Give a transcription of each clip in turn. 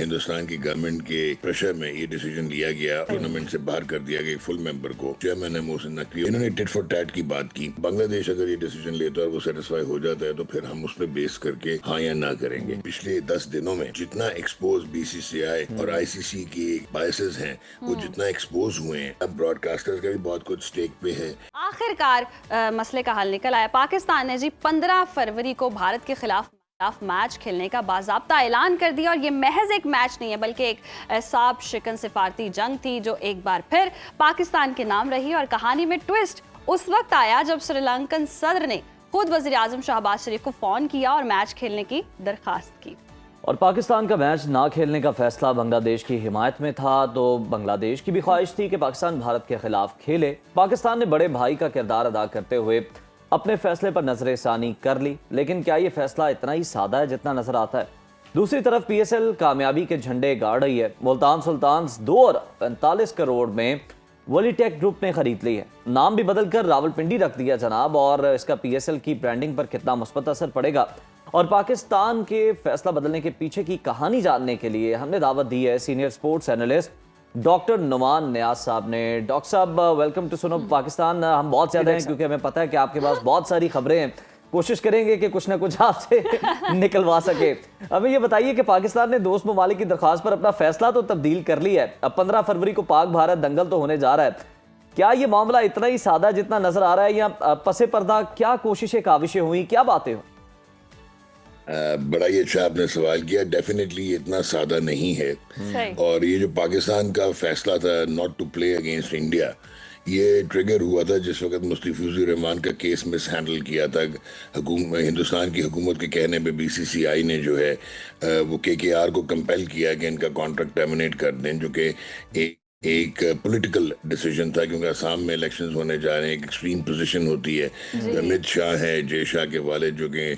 हिंदुस्तान की गवर्नमेंट के प्रेशर में ये डिसीजन लिया गया, टूर्नामेंट से बाहर कर दिया गया फुल मेंबर को। चेयरमैन है मोहसिन नकवी, इन्होंने टिट फॉर टैट की बात की। बांग्लादेश अगर ये डिसीजन लेता है और वो सेटिस्फाई हो जाता है तो फिर हम उस पर बेस करके हाँ या ना करेंगे। पिछले 10 दिनों में जितना एक्सपोज बीसीसीआई और आईसीसी की बायसेस हैं वो जितना एक्सपोज हुए हैं, अब ब्रॉडकास्टर्स का भी बहुत कुछ स्टेक पे है। आखिरकार मसले का हल निकल आया। पाकिस्तान ने जी 15 फरवरी को भारत के खिलाफ मैच खेलने का बाज़ाब्ता ऐलान कर दिया और ये महज एक मैच नहीं है बल्कि एक साब शिकन सिफारती जंग थी जो एक बार फिर पाकिस्तान के नाम रही। और कहानी में ट्विस्ट उस वक्त आया जब श्रीलंकन सदर ने खुद वज़ीर आज़म शहबाज शरीफ को फ़ोन किया और मैच खेलने की दरखास्त की। और पाकिस्तान का मैच ना खेलने का फैसला बांग्लादेश की हिमायत में था, तो बांग्लादेश की भी ख्वाहिश थी कि पाकिस्तान भारत के खिलाफ खेले। पाकिस्तान ने बड़े भाई का किरदार अदा करते हुए अपने फैसले पर नजरसानी कर ली, लेकिन क्या ये फैसला इतना ही सादा है जितना नजर आता है? दूसरी तरफ पीएसएल कामयाबी के झंडे गाड़ रही है। मुल्तान सुल्तान्स 2 और 45 करोड़ में वॉलीटेक ग्रुप ने खरीद ली है। नाम भी बदलकर रावलपिंडी रख दिया जनाब। और इसका पीएसएल की ब्रांडिंग पर कितना मुस्बत असर पड़ेगा और पाकिस्तान के फैसला बदलने के पीछे की कहानी जानने के लिए हमने दावत दी है senior sports analyst doctor Numan Niaz साहब ने। डॉक्टर साहब, वेलकम टू सुनो पाकिस्तान। हम बहुत ज्यादा हैं क्योंकि हमें पता है कि आपके पास बहुत सारी खबरें हैं। कोशिश करेंगे कि कुछ ना कुछ आपसे निकलवा सके। हमें ये बताइए कि पाकिस्तान ने दोस्त ममालिक की दरख्वास्त पर अपना फैसला तो तब्दील कर लिया है। अब 15 फरवरी को पाक भारत दंगल तो होने जा रहा है। क्या ये मामला इतना ही सादा जितना नजर आ रहा है या पसे पर्दा क्या कोशिशें काविशें हुई, क्या बातें हुई? बड़ा ही अच्छा आपने सवाल किया। डेफिनेटली इतना सादा नहीं है। और ये जो पाकिस्तान का फैसला था not to play against India, ये ट्रिगर हुआ था जिस वक्त मुस्तफीजुर रहमान का केस मिस हैंडल किया था। हिंदुस्तान की हुकूमत के कहने पे बीसीसीआई ने जो है वो केकेआर को कंपेल किया कि इनका कॉन्ट्रैक्ट टर्मिनेट कर दें, जो कि एक पॉलिटिकल डिसीजन था क्योंकि असम में इलेक्शंस होने जा रहे हैं। एक एक्सट्रीम पोजीशन होती है। अमित शाह है, जय शाह के वाले जो कि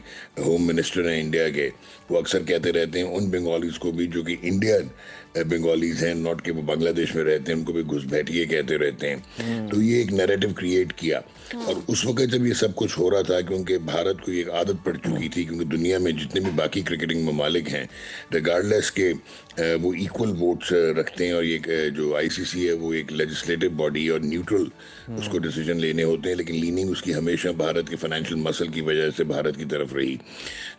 होम मिनिस्टर हैं इंडिया के, वो अक्सर कहते रहते हैं उन बंगालीज को भी जो कि इंडियन बंगालीज हैं, नॉट के वो बांग्लादेश में रहते हैं, उनको भी घुसपैठिए कहते रहते हैं। तो ये एक नैरेटिव क्रिएट किया। और उस वक्त जब ये सब कुछ हो रहा था, क्योंकि भारत को एक आदत पड़ चुकी थी, क्योंकि दुनिया में जितने भी बाकी क्रिकेटिंग ममालिक हैं रिगार्डलेस के वो इक्वल वोट्स रखते हैं। और ये जो आईसीसी है वो एक लेजिस्लेटिव बॉडी और न्यूट्रल उसको डिसीजन लेने होते हैं, लेकिन लीनिंग उसकी हमेशा भारत के फाइनेंशियल मसल की वजह से भारत की तरफ रही।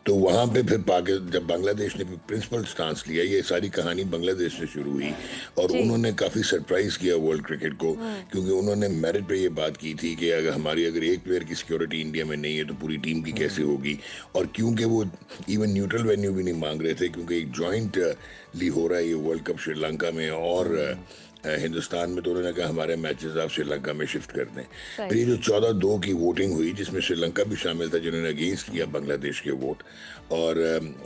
तो वहाँ पे फिर जब बांग्लादेश ने प्रिंसिपल स्टांस लिया, ये सारी कहानी बांग्लादेश से शुरू हुई और उन्होंने काफ़ी सरप्राइज किया वर्ल्ड क्रिकेट को, क्योंकि उन्होंने मेरिट पे ये बात की थी कि अगर एक प्लेयर की सिक्योरिटी इंडिया में नहीं है तो पूरी टीम की कैसे होगी। और क्योंकि वो इवन न्यूट्रल वेन्यू भी नहीं मांग रहे थे, क्योंकि एक जॉइंट ली हो रहा है ये वर्ल्ड कप श्रीलंका में और हिंदुस्तान में, तो उन्होंने कहा हमारे मैचेस आप श्रीलंका में शिफ्ट कर दें। फिर ये जो 14-2 की वोटिंग हुई जिसमें श्रीलंका भी शामिल था, जिन्होंने अगेंस्ट किया बांग्लादेश के वोट, और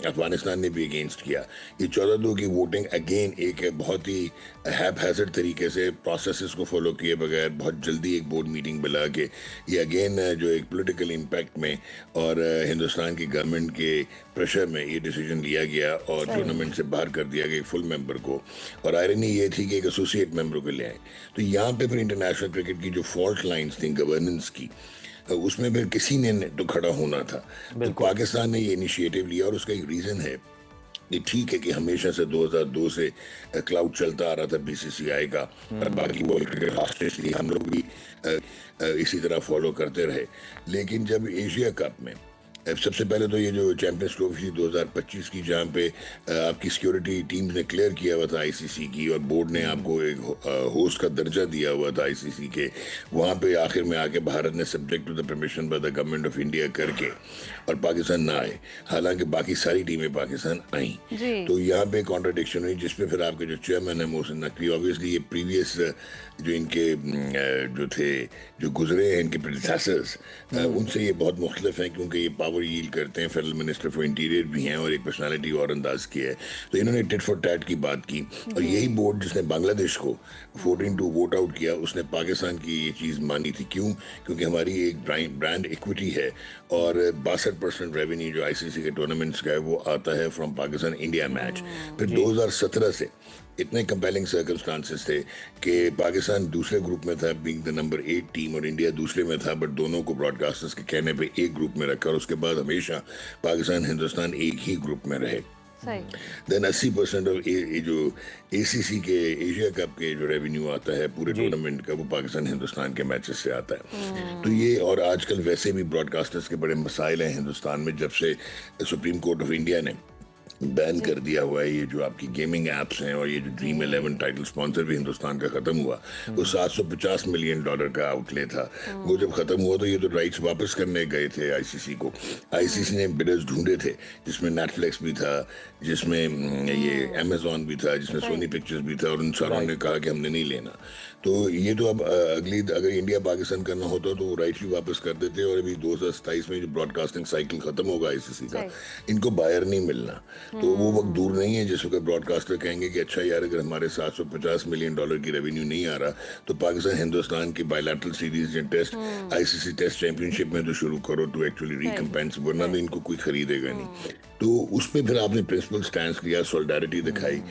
अफगानिस्तान ने भी अगेंस्ट किया। ये 14-2 की वोटिंग अगेन एक बहुत ही हैज़र्ड तरीके से प्रोसेसेस को फॉलो किए बगैर बहुत जल्दी एक बोर्ड मीटिंग बुला के ये अगेन जो एक पॉलिटिकल इम्पैक्ट में और हिंदुस्तान की गवर्नमेंट के प्रेशर में ये डिसीजन लिया गया और टूर्नामेंट से बाहर कर दिया गया एक फुल मेंबर को। और आयरनी ये थी कि एक एसोसिएट मेंबर को ले आए। तो यहाँ पे फिर इंटरनेशनल क्रिकेट की जो फॉल्ट लाइंस थी गवर्नेंस की, उसमें फिर किसी ने तो खड़ा होना था। तो पाकिस्तान ने ये इनिशिएटिव लिया और उसका एक रीज़न है। ये ठीक है कि हमेशा से 2002 से क्लाउड चलता आ रहा था बीसीसीआई का, और बाकी वर्ल्ड क्रिकेट ऑस्ट्रेलिया इसलिए हम लोग भी इसी तरह फॉलो करते रहे। लेकिन जब एशिया कप में सबसे पहले तो ये जो चैंपियंस ट्रॉफी 2025 की, जहाँ पे आपकी सिक्योरिटी टीम्स ने क्लियर किया हुआ था आईसीसी की, और बोर्ड ने आपको एक होस्ट का दर्जा दिया हुआ था आईसीसी के, वहाँ पे आखिर में आके भारत ने subject to the permission by the government of India करके और पाकिस्तान ना आए, हालांकि बाकी सारी टीमें पाकिस्तान आई। तो यहाँ पे कॉन्ट्रडिक्शन हुई, जिसपे फिर आपके जो चेयरमैन है मोहसिन नकवी, ऑब्वियसली ये प्रीवियस जो इनके जो थे जो गुजरे हैं इनके प्रेडिसेसर्स, उनसे ये बहुत मुख्तलिफ हैं, क्योंकि ये पावर यील्ड करते हैं, फेडरल मिनिस्टर फॉर इंटीरियर भी हैं और एक पर्सनालिटी और अंदाज की है। तो इन्होंने टिट फॉर टैट की बात की, और यही बोर्ड जिसने बांग्लादेश को 14-2 वोट आउट किया, उसने पाकिस्तान की ये चीज़ मानी थी। क्यों? क्योंकि हमारी एक ब्रांड इक्विटी है और 62% रेवेन्यू जो आईसीसी के टूर्नामेंट्स का है वो आता है फ्रॉम पाकिस्तान इंडिया मैच। फिर 2017 से इतने कंपेलिंग सर्कमस्टांसेस थे कि पाकिस्तान दूसरे ग्रुप में था, बीइंग द नंबर 8 टीम, और इंडिया दूसरे में था, बट दोनों को ब्रॉडकास्टर्स के कहने पे एक ग्रुप में रखा, और उसके बाद हमेशा पाकिस्तान हिंदुस्तान एक ही ग्रुप में रहे। देन 80% ऑफ जो ACC के एशिया कप के जो रेवेन्यू आता है पूरे टूर्नामेंट का, वो पाकिस्तान हिंदुस्तान के मैचेस से आता है। तो ये, और आजकल वैसे भी ब्रॉडकास्टर्स के बड़े मसाइल हैं हिंदुस्तान में, जब से सुप्रीम कोर्ट ऑफ इंडिया ने बैन कर दिया हुआ है ये जो आपकी गेमिंग एप्स हैं, और ये जो ड्रीम 11 टाइटल स्पॉन्सर भी हिंदुस्तान का खत्म हुआ, वो $750 मिलियन का आउटले था। वो जब खत्म हुआ तो ये तो राइट्स वापस करने गए थे ICC को। ICC ने बिडर्स ढूंढे थे, जिसमें नेटफ्लिक्स भी था, जिसमें ये Amazon भी था, जिसमें सोनी पिक्चर्स भी था, और उन सारों ने कहा कि हमने नहीं लेना। तो ये तो अब अगर इंडिया पाकिस्तान करना होता तो वो राइट्स भी वापस कर देते, और अभी 2027 में जो ब्रॉडकास्टिंग साइकिल खत्म होगा ICC का, इनको बायर नहीं मिलना। तो वो वक्त दूर नहीं है जिस वक्त ब्रॉडकास्टर कहेंगे कि अच्छा यार, अगर हमारे $750 मिलियन की रेवेन्यू नहीं आ रहा तो पाकिस्तान हिंदुस्तान की बायलैटरल सीरीज या टेस्ट ICC टेस्ट चैंपियनशिप में तो शुरू करो टू एक्चुअली रिकम्पेंस, वरना तो इनको कोई खरीदेगा नहीं। तो उसमें फिर आपने प्रिंसिपल स्टैंड लिया, सॉलिडारिटी दिखाई।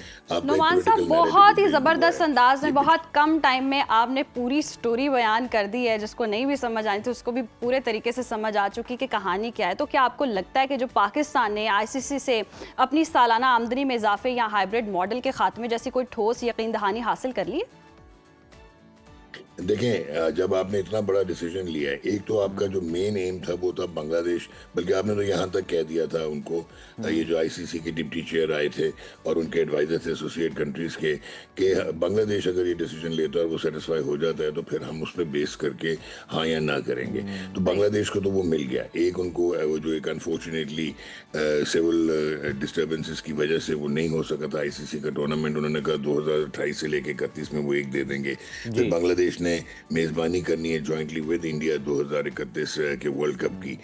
नुमान साहब, बहुत ही जबरदस्त अंदाज में बहुत कम टाइम में आपने पूरी स्टोरी बयान कर दी है, जिसको नहीं भी समझ आनी थी उसको भी पूरे तरीके से समझ आ चुकी कि कहानी क्या है। तो क्या आपको लगता है कि जो पाकिस्तान ने ICC से अपनी सालाना आमदनी में इजाफे या हाइब्रिड मॉडल के खात्मे जैसी कोई ठोस यकीन दहानी हासिल कर ली? देखें, जब आपने इतना बड़ा डिसीजन लिया है, एक तो आपका जो मेन एम था वो था बांग्लादेश, बल्कि आपने तो यहाँ तक कह दिया था उनको, ये जो ICC के डिप्टी चेयर आए थे और उनके एडवाइजर थे एसोसिएट कंट्रीज के, कि बांग्लादेश अगर ये डिसीजन लेता है और वो सेटिस्फाई हो जाता है तो फिर हम उस पर बेस करके हाँ या ना करेंगे। तो बांग्लादेश को तो वो मिल गया। एक उनको वो जो एक अनफॉर्चुनेटली सिविल डिस्टर्बेंसेस की वजह से वो नहीं हो सका था ICC का टूर्नामेंट, उन्होंने कहा 2028 से लेके 31 में वो एक दे देंगे। फिर बांग्लादेश ने मेजबानी करनी है जॉइंटली विद इंडिया 2031 के वर्ल्ड कप की।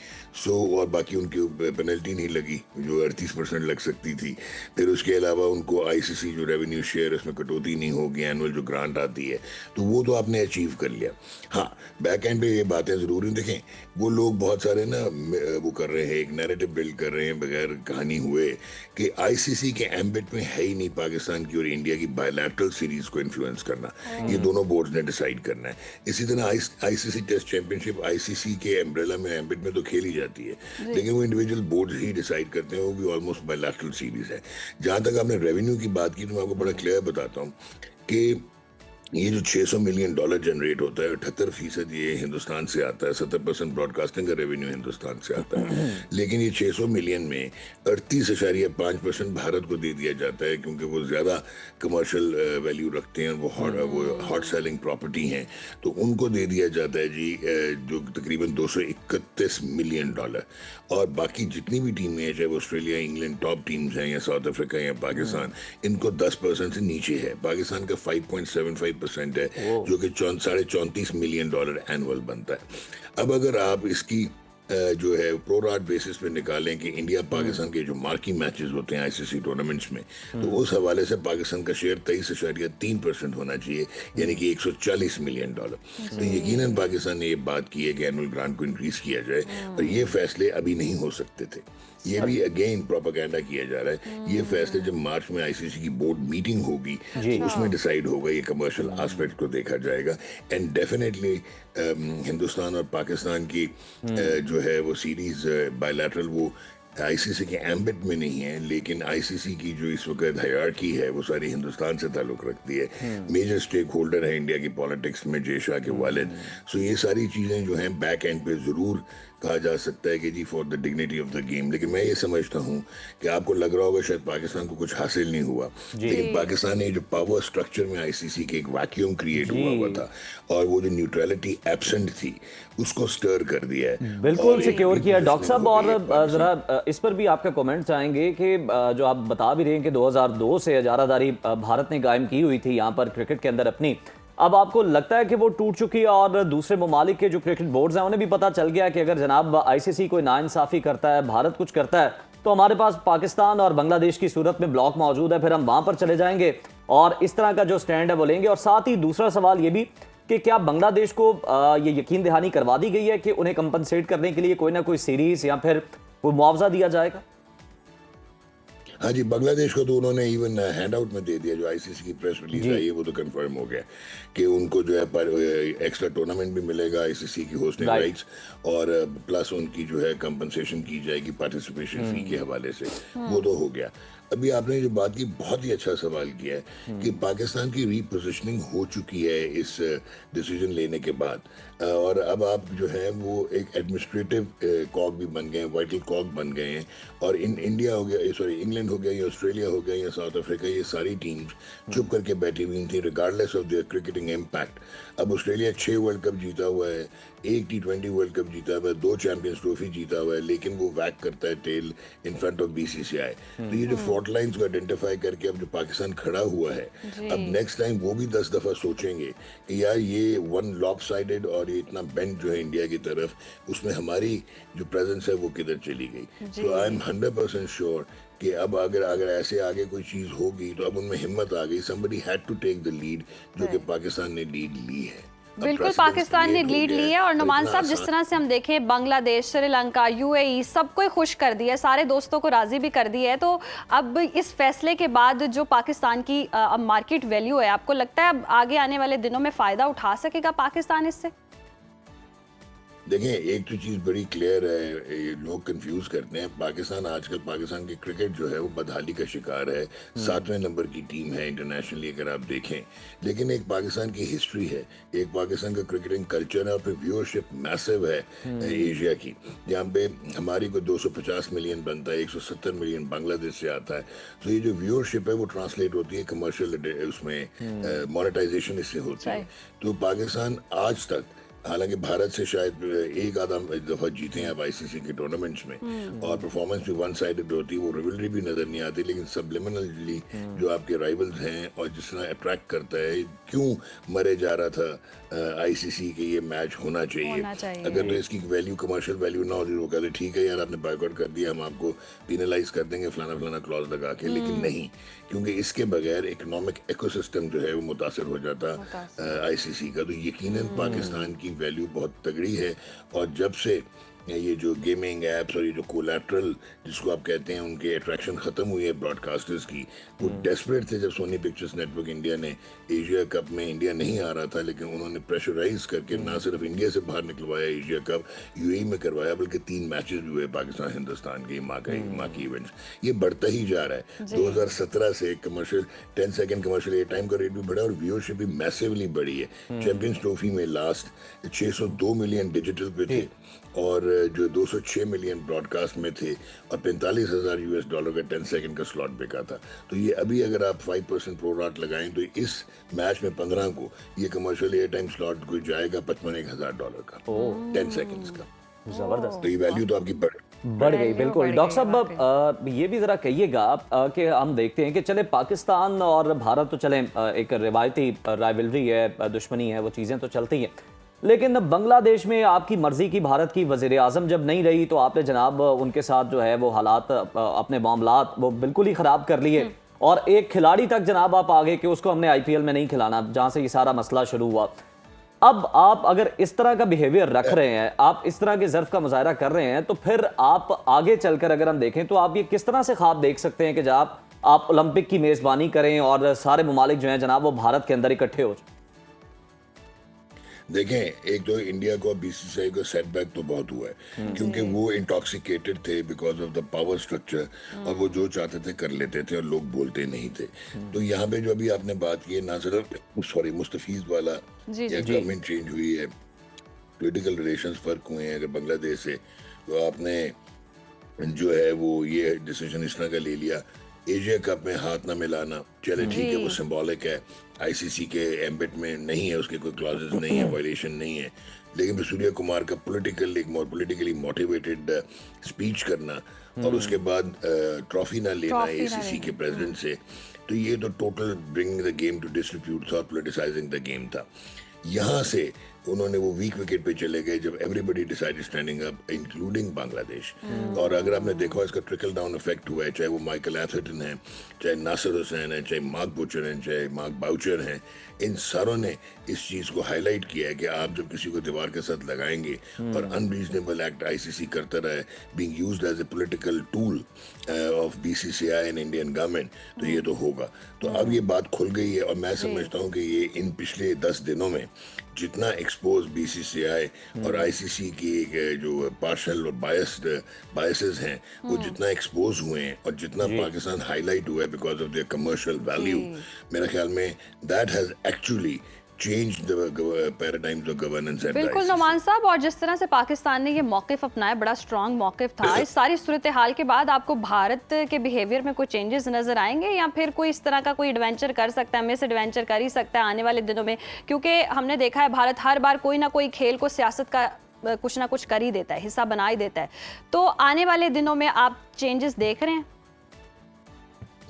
और बाकी उनकी पेनल्टी नहीं लगी जो 38% लग सकती थी। फिर उसके अलावा उनको ICC जो रेवेन्यू शेयर, उसमें कटौती नहीं होगी, एनुअल जो ग्रांट आती है, तो वो तो आपने अचीव कर लिया। हाँ, बैक एंड पे ये बातें ज़रूरी देखें, वो लोग बहुत सारे ना वो कर रहे हैं, एक नैरेटिव बिल्ड कर रहे हैं बगैर कहानी हुए कि ICC के एम्बिट में है ही नहीं पाकिस्तान की और इंडिया की बायलैटरल सीरीज को इन्फ्लुएंस करना। ये दोनों बोर्ड्स ने डिसाइड करना है। इसी तरह ICC टेस्ट चैंपियनशिप ICC के एम्ब्रेला में, एम्बिट में तो खेली जाती है, लेकिन वो इंडिविजुअल बोर्ड्स ही डिसाइड करते हैं, वो भी ऑलमोस्ट बायलैटरल सीरीज है। जहां तक आपने रेवेन्यू की बात की तो मैं आपको बड़ा क्लियर बताता हूँ कि ये जो $600 मिलियन जनरेट होता है, 78% ये हिंदुस्तान से आता है, 70% ब्रॉडकास्टिंग का रेवेन्यू हिंदुस्तान से आता है। लेकिन ये 600 मिलियन में 38.5% भारत को दे दिया जाता है, क्योंकि वो ज़्यादा कमर्शियल वैल्यू रखते हैं, वो हॉट सेलिंग प्रॉपर्टी हैं, तो उनको दे दिया जाता है जी जो तकरीबन $231 मिलियन। और बाकी जितनी भी टीमें हैं, चाहे वो ऑस्ट्रेलिया, इंग्लैंड टॉप टीम्स हैं, या साउथ अफ्रीका या पाकिस्तान, इनको 10% से नीचे है। पाकिस्तान का 5.75% है, जो कि $34.5 मिलियन एनुअल बनता है। अब अगर आप इसकी जो है प्रोराट बेसिस पे निकालें कि इंडिया पाकिस्तान के जो मार्की मैचेस होते हैं ICC टूर्नामेंट्स में, तो उस हवाले से पाकिस्तान का शेयर 23.3% होना चाहिए, यानी कि $140 मिलियन। तो यकीनन पाकिस्तान ने ये बात की है कि एनुअल ग्रांट को इंक्रीज किया जाए, और ये फैसले अभी नहीं हो सकते थे। ये भी अगेन प्रोपेगेंडा किया जा रहा है। ये फैसले जब मार्च में ICC की बोर्ड मीटिंग होगी तो उसमें डिसाइड होगा, ये कमर्शियल एस्पेक्ट को देखा जाएगा। एंड डेफिनेटली हिंदुस्तान और पाकिस्तान की जो है वो सीरीज बायलैटरल वो ICC के एम्बिट में नहीं है, लेकिन ICC की जो इस वक्त हायरार्की है वो सारी हिंदुस्तान से ताल्लुक रखती है। मेजर स्टेक होल्डर है इंडिया की पॉलिटिक्स में जय शाह के वालिद। सो ये सारी चीज़ें जो हैं बैक एंड पे ज़रूर कहा जा सकता है कि जी for the dignity of the game. लेकिन मैं ये समझता हूँ कि आपको लग रहा होगा शायद पाकिस्तान को कुछ हासिल नहीं हुआ, लेकिन पाकिस्तान ने जो पावर स्ट्रक्चर में ICC के एक वैक्यूम क्रिएट हुआ था, और वो जो न्यूट्रलिटी एब्सेंट थी उसको स्टर कर दिया है, बिल्कुल सिक्योर किया। डॉक्टर साहब, और जरा इस पर भी आपका कमेंट चाहेंगे कि जो आप बता भी रहे हैं कि 2002 से इजारादारी भारत ने कायम की हुई थी यहाँ पर क्रिकेट के अंदर अपनी, अब आपको लगता है कि वो टूट चुकी है और दूसरे ममालिक के जो क्रिकेट बोर्ड्स हैं उन्हें भी पता चल गया कि अगर जनाब ICC कोई नाइंसाफी करता है, भारत कुछ करता है, तो हमारे पास पाकिस्तान और बांग्लादेश की सूरत में ब्लॉक मौजूद है, फिर हम वहां पर चले जाएंगे और इस तरह का जो स्टैंड है वो लेंगे। और साथ ही दूसरा सवाल ये भी कि क्या बांग्लादेश को ये यकीन दहानी करवा दी गई है कि उन्हें कंपनसेट करने के लिए कोई ना कोई सीरीज या फिर कोई मुआवजा दिया जाएगा? हाँ जी, बांग्लादेश को तो उन्होंने इवन हैंड आउट में दे दिया। जो ICC की प्रेस रिलीज आई है वो तो कंफर्म हो गया कि उनको जो है एक्स्ट्रा टूर्नामेंट भी मिलेगा, ICC की होस्टिंग राइट्स, और प्लस उनकी जो है कंपनसेशन की जाएगी पार्टिसिपेशन फी के हवाले से, वो तो हो गया। अभी आपने जो बात की बहुत ही अच्छा सवाल किया है कि पाकिस्तान की रीपोजिशनिंग हो चुकी है इस डिसीजन लेने के बाद, और अब आप जो है वो एक एडमिनिस्ट्रेटिव कॉग भी बन गए हैं, वाइटल कॉग बन गए हैं। और इंडिया हो गया, सॉरी इंग्लैंड हो गया या ऑस्ट्रेलिया हो गया या साउथ अफ्रीका, ये सारी टीम्स चुप करके बैठी हुई थी regardless of their cricketing impact. अब ऑस्ट्रेलिया 6 वर्ल्ड कप जीता हुआ है, 1 T20 वर्ल्ड कप जीता हुआ है, 2 चैंपियंस ट्रॉफी जीता हुआ है, लेकिन वो वैक करता है tail in front of BCCI. तो ये जो फॉल्ट लाइंस को आइडेंटिफाई करके अब जो पाकिस्तान खड़ा हुआ है, अब नेक्स्ट टाइम वो भी 10 दफा सोचेंगे कि यार ये वन लॉपसाइडेड और ये इतना बेंड जो है इंडिया की तरफ, उसमें हमारी जो प्रेजेंस है वो किधर चली गई। तो आई एम 100% श्योर कि अब अगर ऐसे आगे कोई चीज होगी तो अब उनमें हिम्मत आ गई, somebody had to take the lead, जो कि पाकिस्तान ने लीड ली है। बिल्कुल पाकिस्तान ने लीड ली है। और नुमान साहब, जिस तरह से हम देखें बांग्लादेश, श्रीलंका, यूएई सबको ही खुश कर दिया है, सारे दोस्तों को राजी भी कर दिया है। तो अब इस फैसले के बाद जो पाकिस्तान की अब मार्केट वैल्यू है, आपको लगता है अब आगे आने वाले दिनों में फायदा उठा सकेगा पाकिस्तान इससे? देखें, एक तो चीज़ बड़ी क्लियर है, ये लोग कंफ्यूज करते हैं। आजकल पाकिस्तान की क्रिकेट जो है वो बदहाली का शिकार है, 7वें नंबर की टीम है इंटरनेशनली अगर आप देखें। लेकिन एक पाकिस्तान की हिस्ट्री है, एक पाकिस्तान का क्रिकेटिंग कल्चर है, और फिर व्यूअरशिप मैसिव है एशिया की, जहाँ पे हमारी को 250 मिलियन बनता है, 170 मिलियन बांग्लादेश से आता है। तो ये जो व्यूअरशिप है वो ट्रांसलेट होती है कमर्शियल उसमें, मोनेटाइजेशन इससे होती है। तो पाकिस्तान आज तक, हालांकि भारत से शायद एक आधा दफा जीते हैं अब आईसीसी के टूर्नामेंट्स में, और परफॉर्मेंस भी वन साइडेड होती है, वो रिवलरी भी नजर नहीं आती, लेकिन सबलिमिनली जो आपके राइवल्स हैं और जिस तरह अट्रैक्ट करता है, क्यों मरे जा रहा था आईसीसी के ये मैच होना चाहिए। अगर तो इसकी वैल्यू, कमर्शियल वैल्यू ना होती, वो कहते ठीक है यार आपने बायकॉट कर दिया, हम आपको पिनलाइज कर देंगे फलाना फलाना क्लॉज लगा के, लेकिन नहीं, क्योंकि इसके बगैर इकोनॉमिक इकोसिस्टम जो है वो मुतासर हो जाता आईसीसी का। तो यकीनन पाकिस्तान की वैल्यू बहुत तगड़ी है। और जब से ये जो गेमिंग एप्स और ये जो कोलैटरल जिसको आप कहते हैं, उनके अट्रैक्शन खत्म हुई है ब्रॉडकास्टर्स की, वो डेस्परेट थे। जब सोनी पिक्चर्स नेटवर्क इंडिया ने एशिया कप में, इंडिया नहीं आ रहा था लेकिन उन्होंने प्रेशराइज करके ना सिर्फ इंडिया से बाहर निकलवाया एशिया कप, यूएई में करवाया, बल्कि 3 मैचेस भी हुए पाकिस्तान हिंदुस्तान के माँ की इवेंट्स। ये बढ़ता ही जा रहा है। 2017 से commercial 10 second commercial air time का रेट भी बढ़ा और व्यूअरशिप भी मैसिवली बढ़ी है। चैंपियंस ट्रॉफी में लास्ट 602 मिलियन डिजिटल पे थे, और जो 206 मिलियन ब्रॉडकास्ट में थे, और $45,000 का 10 सेकंड का स्लॉट बिका था। तो ये अभी अगर आप 5% प्रो राट लगाएं तो इस मैच में 15 को ये कमर्शियल एयर टाइम स्लॉट को जाएगा $55,000 का 10 सेकंड्स का। जबरदस्त। तो ये वैल्यू तो आपकी बढ़ गई। बिल्कुल डॉक्टर साहब, ये भी जरा कहिएगा कि हम देखते हैं कि चले पाकिस्तान और भारत तो चले एक रिवायती राइवलरी है, दुश्मनी है, वो चीज़ें तो चलती हैं, लेकिन बांग्लादेश में आपकी मर्जी की भारत की वज़ीर आज़म जब नहीं रही तो आपने जनाब उनके साथ जो है वो हालात, अपने मामलात वो बिल्कुल ही ख़राब कर लिए, और एक खिलाड़ी तक जनाब आप आगे कि उसको हमने आईपीएल में नहीं खिलाना, जहाँ से ये सारा मसला शुरू हुआ। अब आप अगर इस तरह का बिहेवियर रख रहे हैं, आप इस तरह के ज़र्फ का मुजाहरा कर रहे हैं, तो फिर आप आगे चलकर अगर हम देखें तो आप ये किस तरह से ख्वाब देख सकते हैं कि जब आप ओलंपिक की मेज़बानी करें और सारे ममालिक जो हैं जनाब वो भारत के अंदर इकट्ठे हो जाए? देखें, एक तो इंडिया को बीसीसीआई को सेटबैक तो बहुत हुआ है, क्योंकि वो इंटॉक्सिकेटेड थे because of the power structure, और वो जो चाहते थे कर लेते थे और लोग बोलते नहीं थे। तो यहाँ पे जो अभी आपने बात की है, ना सिर्फ मुस्तफीज वाला या गवर्नमेंट चेंज हुई है, पॉलिटिकल रिलेशंस फर्क हुए हैं अगर बांग्लादेश से, तो आपने जो है वो ये डिसीजन इस तरह का ले लिया। एशिया कप में हाथ ना मिलाना, चले ठीक है, वो सिंबॉलिक है, आईसीसी के एम्बिट में नहीं है, उसके कोई क्लॉजेस नहीं है, वायलेशन नहीं है, लेकिन फिर सूर्य कुमार का पॉलिटिकली मोटिवेटेड स्पीच करना और उसके बाद ट्रॉफी ना लेना एसीसी के प्रेसिडेंट से, तो ये तो total bringing the game to disrepute था, पॉलिटिसाइजिंग द गेम था। यहाँ से उन्होंने वो वीक विकेट पे चले गए जब everybody decided standing up including Bangladesh. और अगर आपने देखा इसका ट्रिकल डाउन इफेक्ट हुआ है, चाहे वो माइकल एथर्टन है, चाहे नासिर हुसैन है, चाहे मार्क बुचर हैं, चाहे मार्क बाउचर हैं, इन सारों ने इस चीज़ को हाईलाइट किया है कि आप जब किसी को दीवार के साथ लगाएंगे और अनरीजनेबल एक्ट आईसीसी करता रहे, being used as a political tool of BCCI and Indian government, तो ये तो होगा। तो अब ये बात खुल गई है, और मैं समझता हूँ कि ये इन पिछले 10 दिनों में जितना एक्सपोज बीसीसीआई और आईसीसी की एक जो पार्शल और बायसेस हैं वो जितना एक्सपोज हुए हैं और जितना पाकिस्तान हाईलाइट हुआ है because of their commercial value, मेरे ख्याल में that has actually changed the paradigms of governance at बिल्कुल नुमान साहब, और जिस तरह से पाकिस्तान ने ये मौक़िफ़ अपनाया, बड़ा स्ट्रॉन्ग मौक़िफ़ था, इस सारी सूरत हाल के बाद आपको भारत के बिहेवियर में कोई चेंजेस नज़र आएंगे या फिर कोई इस तरह का कोई एडवेंचर कर सकता है, मिस एडवेंचर कर ही सकता है आने वाले दिनों में? क्योंकि हमने देखा है भारत हर बार कोई ना कोई खेल को सियासत का कुछ ना कुछ कर ही देता है, हिस्सा बना ही देता है। तो आने वाले दिनों में आप चेंजेस देख रहे हैं?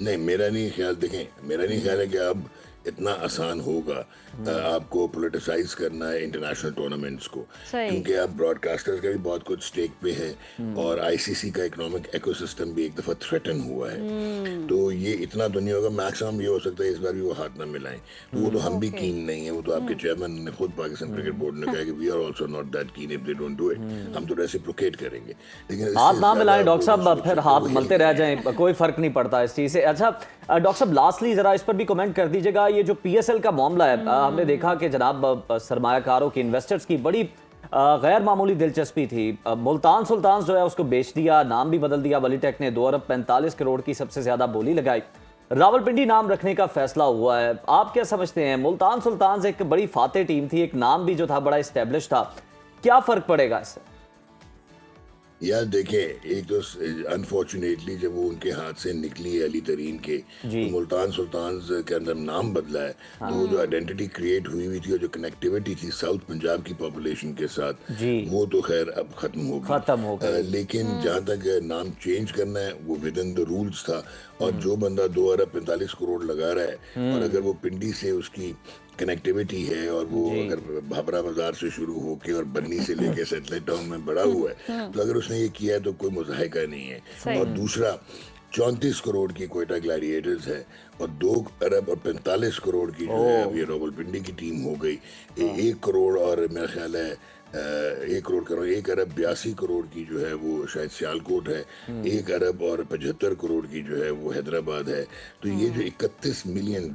नहीं, मेरा नहीं ख्याल, देखें, मेरा नहीं ख्याल है कि अब इतना आसान होगा आपको पोलिटिसाइज करना है इंटरनेशनल टूर्नामेंट्स को, क्योंकि अब ब्रॉडकास्टर्स का भी बहुत कुछ स्टेक पे है और आईसीसी का इकोनॉमिक इकोसिस्टम भी एक दफा थ्रेटन हुआ है। तो ये इतना तो नहीं होगा, मैक्सिमम ये हो सकता है इस बार भी वो हाथ ना मिलाएं। तो वो तो हम भी कीन नहीं है, वो तो आपके चेयरमैन ने खुद पाकिस्तान क्रिकेट बोर्ड ने कहा कि we are also not that keen if they don't do it, हम तो रेसिप्रोकेट करेंगे। लेकिन हाथ ना मिलाएं डॉक्टर साहब, फिर हाथ मलते रह जाएं, कोई फर्क नहीं पड़ता इस चीज से। अच्छा डॉक्टर साहब, लास्टली जरा इस पर भी कमेंट कर दीजिएगा, ये जो पीएसएल का मामला है, हमने देखा कि जनाब सरमायाकारों की, इन्वेस्टर्स की बड़ी गैर मामूली दिलचस्पी थी। मुल्तान सुल्तान जो है उसको बेच दिया, नाम भी बदल दिया, वलीटेक ने 2 अरब 45 करोड़ की सबसे ज्यादा बोली लगाई, रावलपिंडी नाम रखने का फैसला हुआ है। आप क्या समझते हैं? मुल्तान सुल्तान एक बड़ी फातेह टीम थी, एक नाम भी जो था बड़ा एस्टेब्लिश था, क्या फर्क पड़ेगा इससे? यार देखें, एक तो अनफॉर्चुनेटली जब वो उनके हाथ से निकली है अली तरीन के, तो मुल्तान सुल्तान के अंदर नाम बदला है, तो वो जो आइडेंटिटी क्रिएट हुई थी और जो कनेक्टिविटी थी साउथ पंजाब की पॉपुलेशन के साथ, वो तो खैर अब खत्म हो गई। लेकिन जहाँ तक नाम चेंज करना है वो विद इन द रूल्स था, और जो बंदा 2 अरब 45 करोड़ लगा रहा है और अगर वो पिंडी से उसकी कनेक्टिविटी है और वो अगर भाभरा बाजार से शुरू होके और बन्नी से लेके सेटलाइट टाउन में बड़ा हुआ है, तो अगर उसने ये किया है तो कोई मुज़ाहिका नहीं है। और दूसरा 34 करोड़ की कोयटा ग्लैडिएटर्स है और 2 अरब और 45 करोड़ की जो है अब ये रावलपिंडी की टीम हो गई। 1 करोड़ और मेरा ख्याल है 1 अरब 82 करोड़ की जो है वो शायद सियालकोट है, 1 अरब और 75 करोड़ की जो है वो हैदराबाद है। तो ये जो $31 मिलियन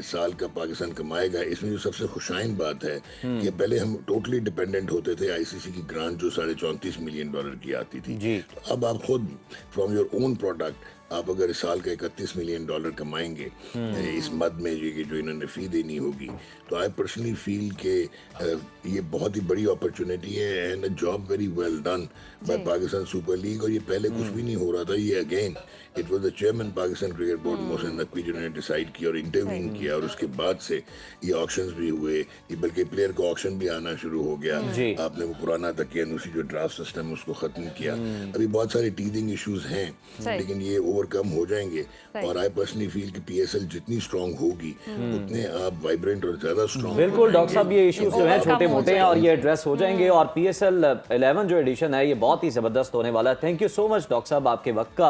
साल का पाकिस्तान कमाएगा, इसमें जो सबसे खुशाइन बात है कि पहले हम टोटली डिपेंडेंट होते थे आईसीसी की ग्रांट जो $34 मिलियन की आती थी। तो अब आप खुद फ्रॉम योर ओन प्रोडक्ट आप अगर इस साल का $31 मिलियन कमाएंगे इस मद में जो इन्होंने फी देनी होगी, तो आई पर्सनली फील के ये बहुत ही बड़ी अपॉर्चुनिटी है and a job very well done by Pakistan super league. और ये पहले कुछ भी नहीं हो रहा था, ये again it was the chairman Pakistan cricket board Mohsin Naqvi जिन्होंने डिसाइड किया और इंटरवीन किया, और उसके बाद से ये ऑक्शंस भी हुए, ये बल्कि प्लेयर का ऑक्शन भी आना शुरू हो गया। आपने वो पुराना तकियानुसी जो ड्राफ्ट सिस्टम उसको खत्म किया। अभी बहुत सारे टीदिंग इश्यूज हैं, लेकिन ये ओवरकम हो जाएंगे। और आई पर्सनली फील कि पीएसएल जितनी स्ट्रांग होगी उतने आप वाइब्रेंट और ज्यादा स्ट्रांग। बिल्कुल डॉक्टर साहब, ये इश्यूज जो हैं छोटे मोटे हैं और ये एड्रेस हो जाएंगे, और पीएसएल 11 जो एडिशन है ये बहुत ही जबरदस्त होने वाला है। Thank you so much doctor साहब आपके वक्त का।